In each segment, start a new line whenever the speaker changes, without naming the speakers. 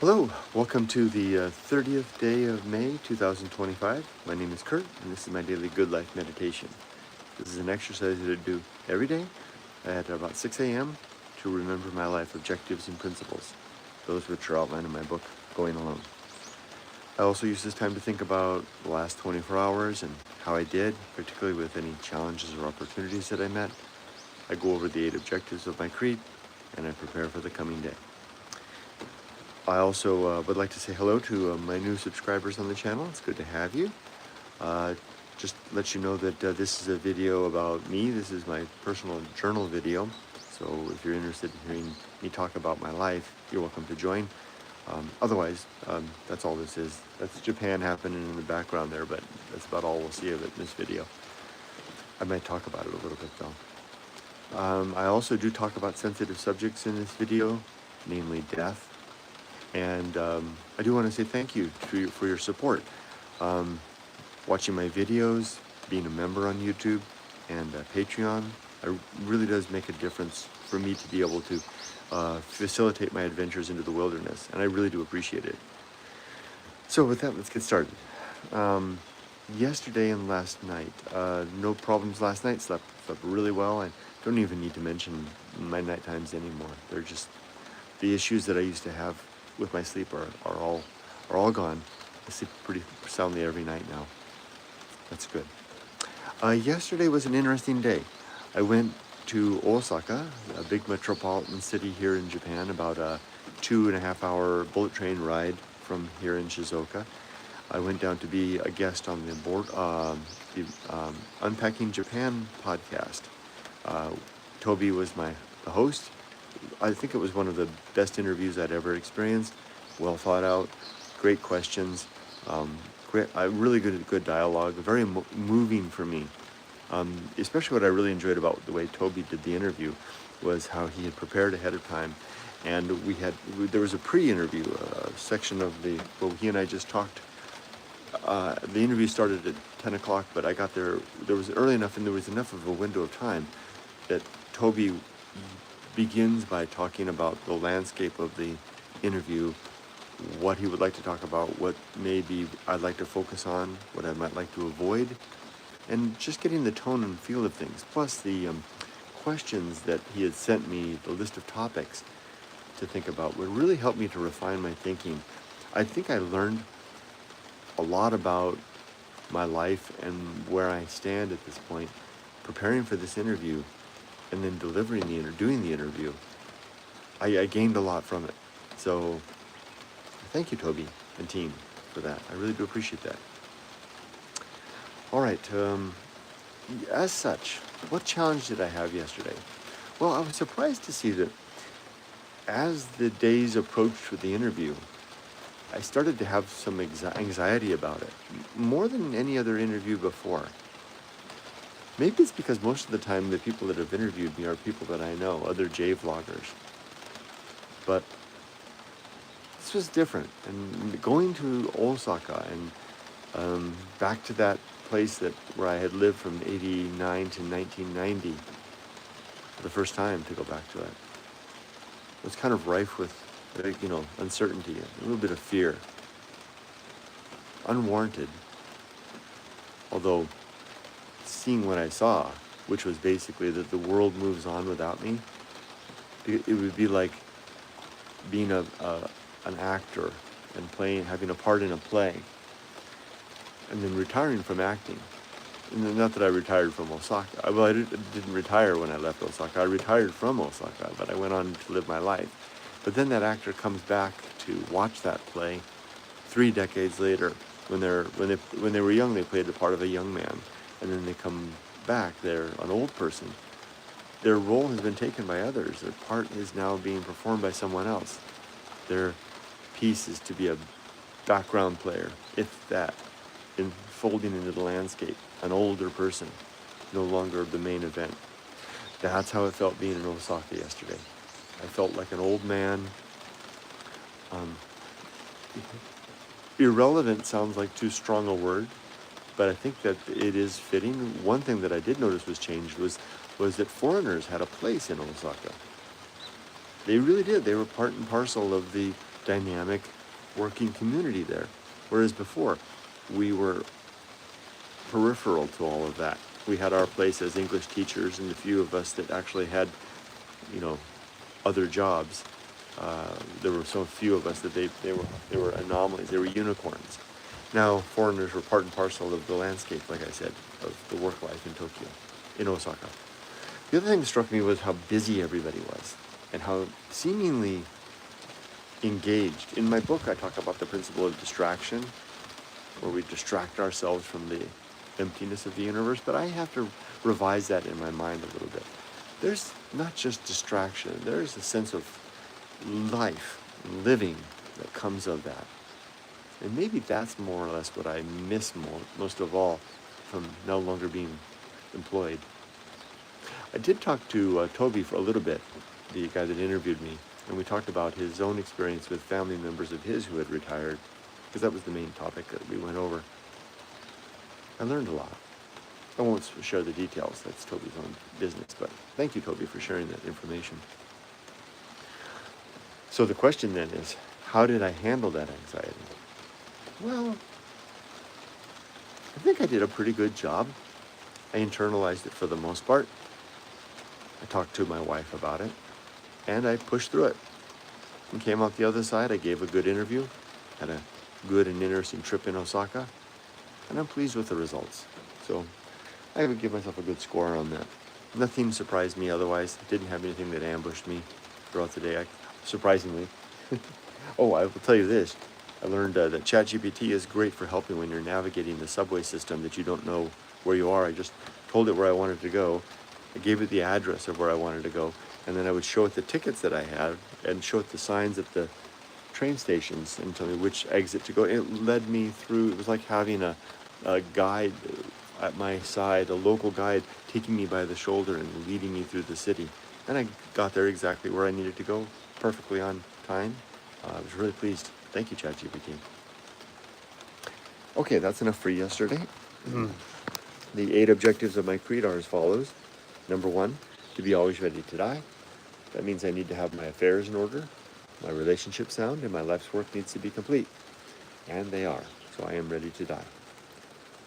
Hello, welcome to the 30th day of May 2025. My name is Kurt, and this is my daily Good Life meditation. This is an exercise that I do every day at about 6 a.m. to remember my life objectives and principles, those which are outlined in my book, Going Alone. I also use this time to think about the last 24 hours and how I did, particularly with any challenges or opportunities that I met. I go over the 8 objectives of my creed, and I prepare for the coming day. I also would like to say hello to my new subscribers on the channel. It's good to have you. Just let you know that this is a video about me. This is my personal journal video. So if you're interested in hearing me talk about my life, you're welcome to join. Otherwise, that's all this is. That's Japan happening in the background there, but that's about all we'll see of it in this video. I might talk about it a little bit though. I also do talk about sensitive subjects in this video, namely death. And I do want to say thank you for your support. Watching my videos, being a member on YouTube and Patreon, it really does make a difference for me to be able to facilitate my adventures into the wilderness, and I really do appreciate it. So with that, let's get started. Yesterday and last night, no problems last night, slept really well. I don't even need to mention my night times anymore. They're just the issues that I used to have with my sleep are all gone. I sleep pretty soundly every night now. That's good. Yesterday was an interesting day. I went to Osaka, a big metropolitan city here in Japan, about a 2.5-hour bullet train ride from here in Shizuoka. I went down to be a guest on the Unpacking Japan podcast. Toby was the host. I think it was one of the best interviews I'd ever experienced. Well thought out, great questions, really good dialogue, very moving for me. Especially what I really enjoyed about the way Toby did the interview was how he had prepared ahead of time, and there was a pre-interview section of he and I just talked. The interview started at 10 o'clock, but I got there was early enough, and there was enough of a window of time that Toby begins by talking about the landscape of the interview, what he would like to talk about, what maybe I'd like to focus on, what I might like to avoid, and just getting the tone and feel of things, plus the questions that he had sent me, the list of topics to think about, would really help me to refine my thinking. I think I learned a lot about my life and where I stand at this point, preparing for this interview, and then doing the interview. I gained a lot from it. So thank you, Toby and team, for that. I really do appreciate that. All right, as such, what challenge did I have yesterday? Well, I was surprised to see that as the days approached with the interview, I started to have some anxiety about it, more than any other interview before. Maybe it's because most of the time the people that have interviewed me are people that I know, other J vloggers. But this was different. And going to Osaka and back to that place where I had lived from 89 to 1990, for the first time to go back to it, was kind of rife with, uncertainty, a little bit of fear. Unwarranted. Although, seeing what I saw, which was basically that the world moves on without me, it would be like being an actor and having a part in a play, and then retiring from acting. And not that I retired from Osaka. Well, I didn't retire when I left Osaka. I retired from Osaka, but I went on to live my life. But then that actor comes back to watch that play 3 decades later. When they were young, they played the part of a young man. And then they come back, they're an old person. Their role has been taken by others. Their part is now being performed by someone else. Their piece is to be a background player, if that, folding into the landscape, an older person, no longer the main event. That's how it felt being in Osaka yesterday. I felt like an old man. Irrelevant sounds like too strong a word, but I think that it is fitting. One thing that I did notice was changed was that foreigners had a place in Osaka. They really did. They were part and parcel of the dynamic working community there. Whereas before, we were peripheral to all of that. We had our place as English teachers, and the few of us that actually had, other jobs. There were so few of us that they were anomalies. They were unicorns. Now foreigners were part and parcel of the landscape, like I said, of the work life in Tokyo, in Osaka. The other thing that struck me was how busy everybody was, and how seemingly engaged. In my book, I talk about the principle of distraction, where we distract ourselves from the emptiness of the universe, but I have to revise that in my mind a little bit. There's not just distraction, there's a sense of life, living that comes of that. And maybe that's more or less what I miss most of all from no longer being employed. I did talk to Toby for a little bit, the guy that interviewed me, and we talked about his own experience with family members of his who had retired, because that was the main topic that we went over. I learned a lot. I won't share the details, that's Toby's own business, but thank you, Toby, for sharing that information. So the question then is, how did I handle that anxiety? Well, I think I did a pretty good job. I internalized it for the most part. I talked to my wife about it, and I pushed through it. And came out the other side. I gave a good interview, had a good and interesting trip in Osaka, and I'm pleased with the results. So I would give myself a good score on that. Nothing surprised me otherwise. Didn't have anything that ambushed me throughout the day, surprisingly. Oh, I will tell you this. I learned that ChatGPT is great for helping when you're navigating the subway system that you don't know where you are. I just told it where I wanted to go. I gave it the address of where I wanted to go, and then I would show it the tickets that I had and show it the signs at the train stations and tell me which exit to go. It led me through. It was like having a guide at my side, a local guide taking me by the shoulder and leading me through the city. And I got there exactly where I needed to go, perfectly on time. I was really pleased. Thank you, ChatGPT. Okay, that's enough for yesterday. The 8 objectives of my creed are as follows. Number 1, to be always ready to die. That means I need to have my affairs in order, my relationship sound, and my life's work needs to be complete. And they are, so I am ready to die.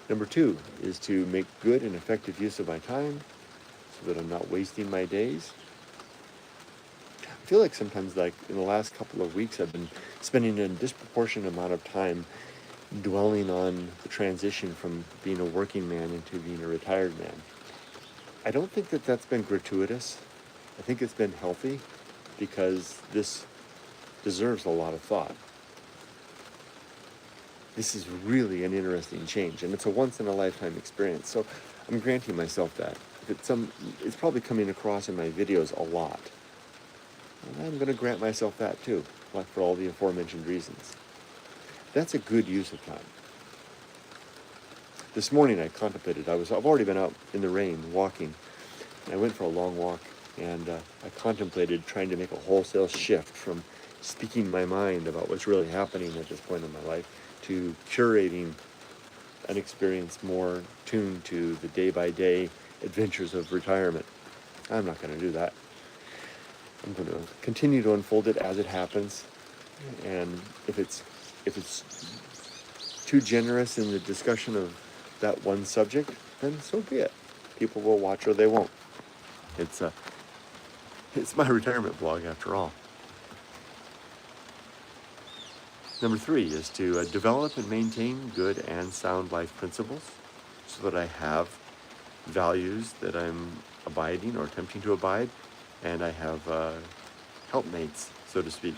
Number 2 is to make good and effective use of my time so that I'm not wasting my days. I feel like sometimes, like in the last couple of weeks, I've been spending a disproportionate amount of time dwelling on the transition from being a working man into being a retired man. I don't think that that's been gratuitous. I think it's been healthy because this deserves a lot of thought. This is really an interesting change, and it's a once-in-a-lifetime experience, so I'm granting myself that. It's probably coming across in my videos a lot. And I'm going to grant myself that too, like for all the aforementioned reasons. That's a good use of time. This morning I contemplated, I've already been out in the rain walking, and I went for a long walk, and I contemplated trying to make a wholesale shift from speaking my mind about what's really happening at this point in my life to curating an experience more tuned to the day-by-day adventures of retirement. I'm not going to do that. I'm going to continue to unfold it as it happens, and if it's too generous in the discussion of that one subject, then so be it. People will watch or they won't. It's my retirement blog after all. Number 3 is to develop and maintain good and sound life principles so that I have values that I'm abiding or attempting to abide, and I have helpmates, so to speak,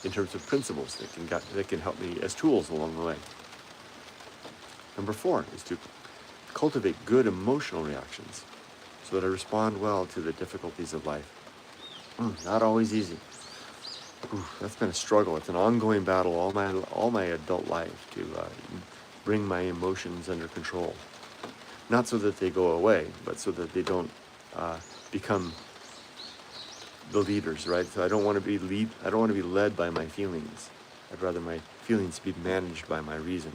in terms of principles that can help me as tools along the way. Number 4 is to cultivate good emotional reactions so that I respond well to the difficulties of life. Not always easy. That's been a struggle. It's an ongoing battle all my adult life to bring my emotions under control. Not so that they go away, but so that they don't become the leaders, right? So I don't want to be led by my feelings. I'd rather my feelings be managed by my reason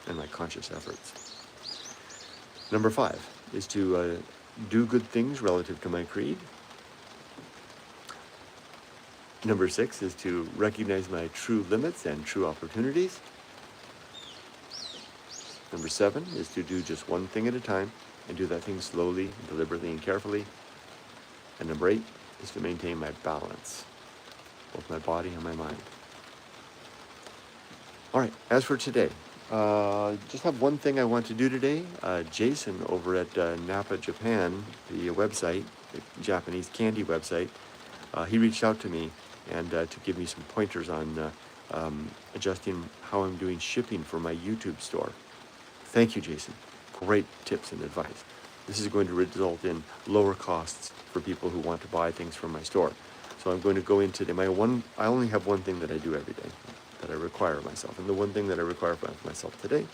and my conscious efforts. Number 5 is to do good things relative to my creed. Number 6 is to recognize my true limits and true opportunities. Number 7 is to do just one thing at a time and do that thing slowly, deliberately, and carefully. And number 8 is to maintain my balance, both my body and my mind. All right, as for today, just have one thing I want to do today. Jason over at Napa, Japan, the website, the Japanese candy website, he reached out to me and to give me some pointers on adjusting how I'm doing shipping for my YouTube store. Thank you, Jason. Great tips and advice. This is going to result in lower costs for people who want to buy things from my store. So I'm going to go in today. I only have one thing that I do every day that I require of myself. And the one thing that I require of myself today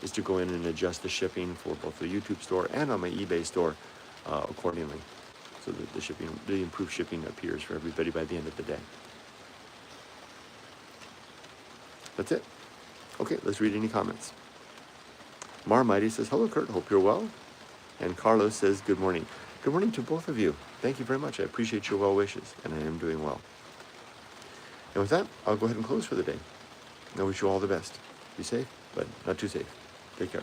is to go in and adjust the shipping for both the YouTube store and on my eBay store accordingly, so that the improved shipping appears for everybody by the end of the day. That's it. Okay, let's read any comments. Marmite says, hello, Kurt. Hope you're well. And Carlos says, good morning. Good morning to both of you. Thank you very much. I appreciate your well wishes, and I am doing well. And with that, I'll go ahead and close for the day. I wish you all the best. Be safe, but not too safe. Take care.